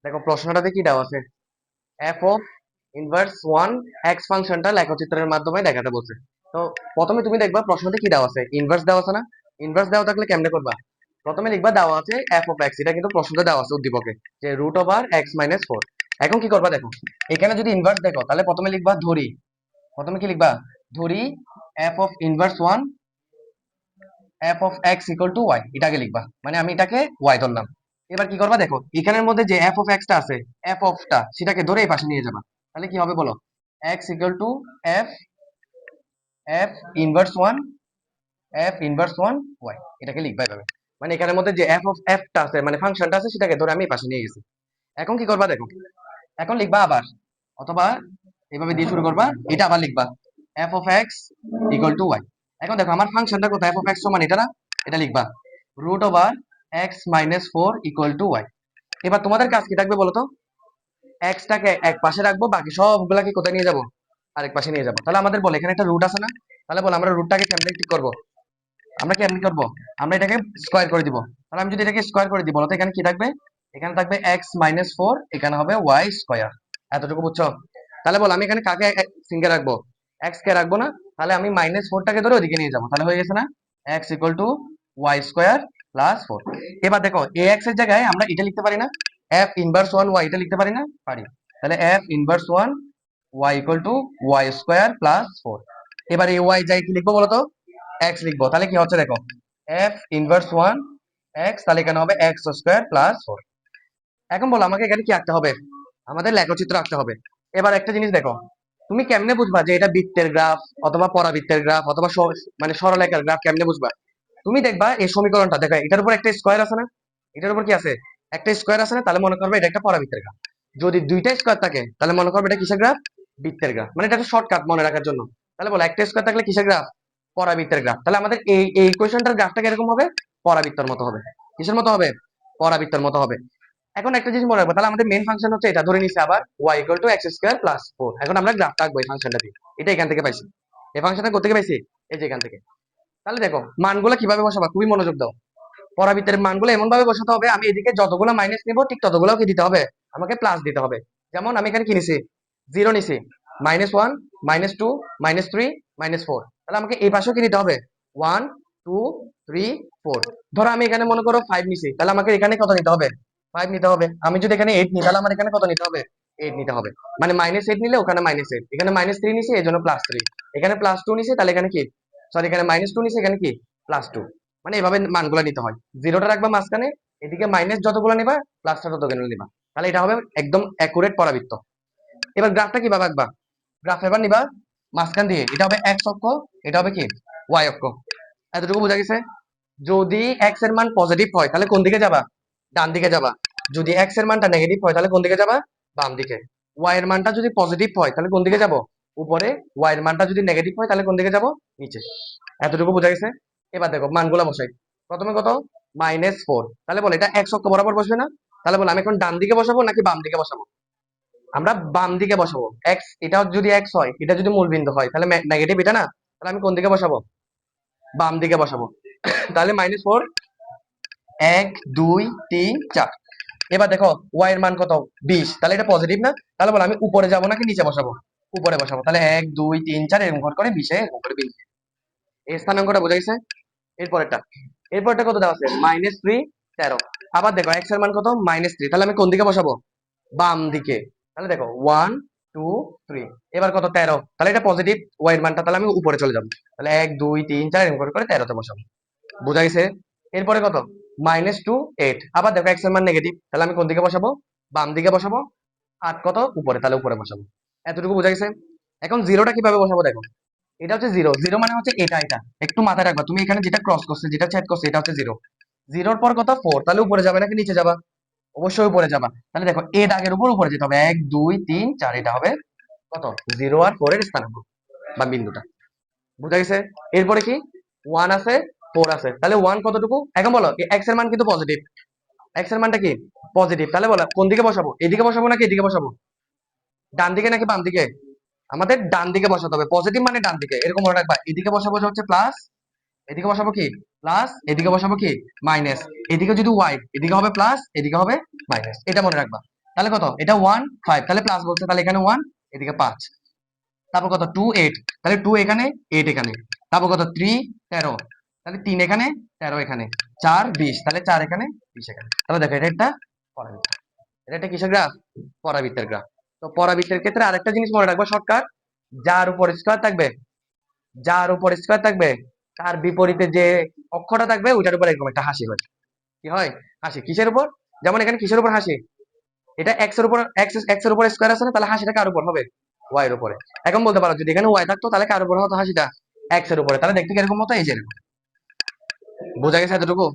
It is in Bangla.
দেখো প্রশ্নটাতে কি দেওয়া আছে, F of inverse one x ফাংশনটা লেখচিত্রের মাধ্যমে দেখাতে বলছে। তো প্রথমে তুমি দেখবা প্রশ্নতে কি দেওয়া আছে, ইনভার্স দেওয়া আছে না? ইনভার্স দেওয়া থাকলে কেমনে করবা? প্রথমে লিখবা দেওয়া আছে এফ অফ এক্স, এটা কিন্তু প্রশ্নতে দেওয়া আছে উদ্দীপকে, যে root over x minus four. এখন কি করবা দেখো, এখানে যদি ইনভার্স দেখো তাহলে প্রথমে লিখবা ধরি, প্রথমে কি লিখবা, ধরি f of inverse one f of x equal to y, এটাকে লিখবা, মানে আমি এটাকে ওয়াই ধরলাম। এবার কি করবা দেখো, এখানের মধ্যে যে এফ অফ এক্সটা আছে, এফ অফটা সেটাকে ধরে এই পাশে নিয়ে যাবা। তাহলে কি হবে বলো, x equal to f f inverse one f inverse one y, এটাকে লিখবা এভাবে। মানে এখানের মধ্যে যে এফ অফ এফটা আছে মানে ফাংশনটা আছে সেটাকে ধরে আমি এই পাশে নিয়ে গেছি। এখন কি করবা দেখো, এখন লিখবা আবার, অথবা এভাবে দিয়ে শুরু করবা, এটা আবার লিখবা f of x equal to y. এখন দেখো আমার ফাংশনটা কোথায়, এফ অফ এক্স সমান এটা না, এটা লিখবা root over x minus four equal to y. এবার তোমাদের কাজ কি থাকবে বলো তো, এক্সটাকে এক পাশে রাখবো, বাকি সবগুলাকে কোথায় নিয়ে যাবো, আরেক পাশে নিয়ে যাবো। তাহলে আমাদের বলে এখানে একটা রুট আছে না, তাহলে বলো আমরা রুটটাকে কেমনে ঠিক করবো, আমরা কেমনি করবো, আমরা এটাকে স্কোয়ার করে দিব। তাহলে আমি যদি এটাকে স্কোয়ার করে দিব, বলো তো এখানে কি থাকবে, এখানে থাকবে এক্স মাইনাস ফোর, এখানে হবে ওয়াই স্কোয়ার। এতটুকু বুঝছো? তাহলে বলো আমি এখানে কাকে সিঙ্গে রাখবো, এক্স কে রাখবো না, তাহলে আমি মাইনাস ফোরটাকে ধরে ওদিকে নিয়ে যাবো, তাহলে হয়ে গেছে না, x equal to y square plus four. এবার দেখো এ এক্স এর জায়গায় আমরা এটা লিখতে পারি না, এফ ইনভার্স ওয়ান ওয়াই, এটা লিখতে পারি না, পারি। তাহলে f inverse one y equal to y square plus four. এবার এই ওয়াই যাই কি লিখবো বলতো, এক্স লিখবো। তাহলে কি হচ্ছে দেখো, এফ ইনভার্স ওয়ান এক্স, তাহলে এখানে হবে এক্স স্কোয়ার প্লাস ফোর। এখন বলো আমাকে এখানে কি আঁকতে হবে, আমাদের লেখচিত্র আঁকতে হবে। এবার একটা জিনিস দেখো, তুমি কেমনে বুঝবা যে এটা বৃত্তের গ্রাফ অথবা পরাবৃত্তের গ্রাফ অথবা মানে সরলরেখার গ্রাফ, কেমনে বুঝবা? তুমি দেখবা এই সমীকরণটা দেখো, এটার উপর একটা স্কোয়ার আছে না, এটার উপর কি আছে, একটা স্কোয়ার আছে না, তাহলে মনে করবে এটা একটা পরাবৃত্তের গ্রাফ। যদি দুইটা স্কোয়ার থাকে তাহলে মনে করবে এটা কিসের গ্রাফ, বৃত্তের গ্রাফ। মানে এটা একটা শর্টকাট মনে রাখার জন্য। তাহলে বলো একটা স্কোয়ার থাকলে কিসের গ্রাফ, পরাবৃত্তের গ্রাফ। তাহলে আমাদের এই ইকুয়েশনটার গ্রাফটা কিরকম হবে, পরাবৃত্তের মতো হবে। কিসের মতো হবে, পরাবৃত্তের মতো হবে। এখন একটা জিনিস মনে রাখবো, তাহলে আমাদের মেন ফাংশন হচ্ছে এটা, ধরে নিছি আবার y equal to x square plus four. এখন আমরা গ্রাফটা আঁকবো এই ফাংশনটা দিয়ে, এটা এখান থেকে পাইছি, এই ফাংশনটা কোথেকে পাইছি, এই যে এখান থেকে। তাহলে দেখো মানগুলো কিভাবে বসাবা, খুবই মনোযোগ দাও। পরাবৃত্তের মানগুলো এমন ভাবে বসাতে হবে, আমি এদিকে যতগুলো মাইনাস নিব ঠিক ততগুলো কি দিতে হবে, আমাকে প্লাস দিতে হবে। যেমন আমি এখানে কি নিছি, জিরো নিছি, minus one, minus two, minus three, minus four. তাহলে আমাকে এই পাশেও কি নিতে হবে, ওয়ান, টু, থ্রি, ফোর। ধরো আমি এখানে মনে করো ফাইভ নিছি, তাহলে আমাকে এখানে কত নিতে হবে, ফাইভ নিতে হবে। আমি যদি এখানে এইট নিই তাহলে আমার এখানে কত নিতে হবে, এইট নিতে হবে। মানে মাইনাস এইট নিলে ওখানে মাইনাস এইট, এখানে মাইনাস থ্রি নিছি এই জন্য প্লাস থ্রি, এখানে প্লাস টু নিছি তাহলে এখানে কি, সরি এখানে মাইনাস টু নিছি এখানে কি প্লাস টু। মানে এভাবে মানগুলো নিতে হয়, জিরোটা রাখবা মাঝখানে, এদিকে মাইনাস যতগুলো নিবা প্লাসটা ততগুলো নিবা, তাহলে এটা হবে একদম অ্যাকুরেট পরাবৃত্ত। এবার গ্রাফটা কিভাবে আঁকবা, গ্রাফ এবার নিবা মাঝখান দিয়ে, এটা হবে এক্স অক্ষ, এটা হবে কি ওয়াই অক্ষ। এতটুকু বোঝা গেছে? যদি এক্স এর মান পজিটিভ হয় তাহলে কোন দিকে যাবা, ডান দিকে যাবা। যদি এক্স এর মানটা নেগেটিভ হয় তাহলে কোন দিকে যাবা, বাম দিকে। ওয়াই এর মানটা যদি পজিটিভ হয় তাহলে কোন দিকে যাব, উপরে। ওয়াই এর মানটা যদি নেগেটিভ হয় তাহলে কোন দিকে যাব, নিচে। এতটুকু বোঝা গেছে? এবার দেখো মানগুলা বসাই। প্রথমে কত, মাইনাস ফোর, তাহলে বলো এটা এক্স অক্ষ বরাবর বসবে না, তাহলে বলো আমি এখন ডান দিকে বসাবো নাকি বাম দিকে বসাবো, আমরা বাম দিকে বসাবো। এক্স এটা যদি এক্স হয়, এটা যদি মূল বিন্দু হয় তাহলে নেগেটিভ এটা না, তাহলে আমি কোন দিকে বসাবো, বাম দিকে বসাবো। তাহলে মাইনাস ফোর, এক, দুই, তিন, চার। এবার দেখো ওয়াই এর মান কত, 20, তাহলে এটা পজিটিভ না, তাহলে বলো আমি উপরে যাবো নাকি নিচে বসাবো, উপরে বসাবো। তাহলে এক, দুই, তিন, চার এরকম করে 20 এরকম করে বিন্দু, এই স্থানাঙ্কটা বোঝা গেছে? এরপরেরটা, এরপরটা কত দেওয়া আছে, মাইনাস থ্রি, 13। আবার দেখো এক্স এর মান কত, মাইনাস থ্রি, তাহলে আমি কোন দিকে বসাবো, বাম দিকে। তাহলে দেখো ওয়ান, টু, থ্রি, এবার কত, 13, তাহলে এটা পজিটিভ ওয়াই এর মানটা, তাহলে আমি উপরে চলে যাবো। তাহলে এক, দুই, তিন, চার এরকম করে 13তে বসাবো। বোঝা গেছে? এরপরে কত, মাইনাস টু, এইট। আবার দেখো এক্স এর মান নেগেটিভ, তাহলে আমি কোন দিকে বসাবো, বাম দিকে বসাবো। আট কত, উপরে, তাহলে উপরে বসাবো। এতটুকু বোঝা গেছে? এখন জিরোটা কিভাবে বসাবো দেখো, এটা হচ্ছে জিরো, জিরো মানে হচ্ছে এটা একটু মাথায় রাখবা, তুমি এখানে যেটা ক্রস করছে যেটা ছেদ করছে এটা হচ্ছে জিরো। জিরোর পর কত, ফোর, তাহলে উপরে যাবে নাকি নিচে যাবা, অবশ্যই উপরে যাবা। তাহলে দেখো এ দাগের উপর উপরে যেতে হবে, এক, দুই, তিন, চার, এটা হবে কত, জিরো আর ফোর এর স্থানাঙ্ক বা বিন্দুটা। বুঝা গেছে? এরপরে কি, ওয়ান আছে, ফোর আছে, তাহলে ওয়ান কতটুকু, এখন বলো এক্স এর মান কিন্তু পজিটিভ, এক্স এর মানটা কি পজিটিভ, তাহলে বলো কোন দিকে বসাবো, এদিকে বসাবো নাকি এদিকে বসাবো, ডান দিকে নাকি বাম দিকে, আমাদের ডান দিকে বসাতে হবে, পজিটিভ মানে ডান দিকে, এরকম মনে রাখবা। এদিকে বসাবো হচ্ছে প্লাস, এদিকে বসাবো কি প্লাস এদিকে বসাবো কি মাইনাস, এদিকে যদি ওয়াই, এদিকে হবে প্লাস, এদিকে হবে মাইনাস, এটা মনে রাখবা। তাহলে কত, এটা 1 5, তাহলে প্লাস বলছে, তাহলে এখানে 1, এদিকে 5। তারপর কত 2 8, তাহলে 2 এখানে 8 এখানে। তারপর কত 3 13, তাহলে 3 এখানে 13 এখানে, 4 20, তাহলে 4 এখানে 20 এখানে। তাহলে দেখো এটা একটা পরাবৃত্ত, এটা একটা কিসের গ্রাফ, পরাবৃত্তের গ্রাফ। তো পরাবৃত্তের ক্ষেত্রে আরেকটা জিনিস মনে রাখবো শর্টকাট, যার উপর স্কয়ার থাকবে, যার উপর স্কয়ার থাকবে তার বিপরীতে যে অক্ষরটা থাকবে ওইটার উপর এরকম একটা হাসি হয়। কি হয়, হাসি কিসের উপর, যেমন এখানে কিসের উপর হাসি, এটা এক্স এর উপর, এক্স এর উপর স্কয়ার আছে না, তাহলে হাসিটা কার উপর হবে, ওয়াই এর উপরে। এখন বলতে পারো যদি এখানে ওয়াই থাকতো তাহলে কার উপর হতো হাসিটা, এক্স এর উপরে, তাহলে দেখতে কিরকম মতো, এই যে এরকম। বোঝা গেছে এতটুকু?